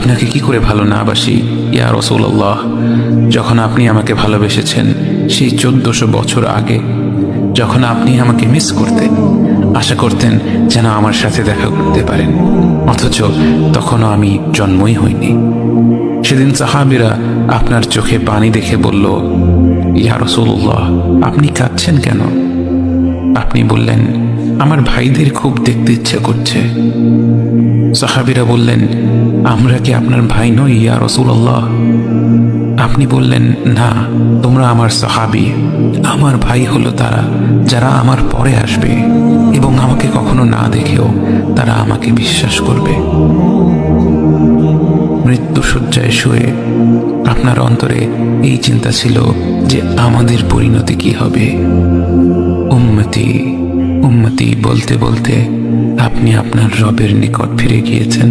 আপনাকে কি করে ভালো না বাসি ইয়া রাসূলুল্লাহ। যখন আপনি আমাকে ভালোবেসেছেন সেই 1400 বছর আগে, যখন আপনি আমাকে মিস করতেন, আশা করতেন যেন আমার সাথে দেখা করতে পারেন, অথচ তখনও আমি জন্মই হইনি। সেদিন সাহাবীরা আপনার চোখে পানি দেখে বলল, ইয়া রাসূলুল্লাহ, আপনি কাঁদছেন কেন? আপনি বললেন, আমার ভাইদের খুব দেখতে ইচ্ছে করছে। সাহাবীরা বললেন, আমরা কি আপনার ভাই নই ইয়া রাসূলুল্লাহ? আপনি বললেন, না, তোমরা আমার সাহাবী। আমার ভাই হলো তারা যারা আমার পরে আসবে এবং আমাকে কখনো না দেখেও তারা আমাকে বিশ্বাস করবে। মৃত্যুশয্যায় শুয়ে আপনার অন্তরে এই চিন্তা ছিল যে আমাদের পরিণতি কি হবে। উম্মতি উম্মতি বলতে বলতে আপনি আপনার রবের নিকট ফিরে গিয়েছেন।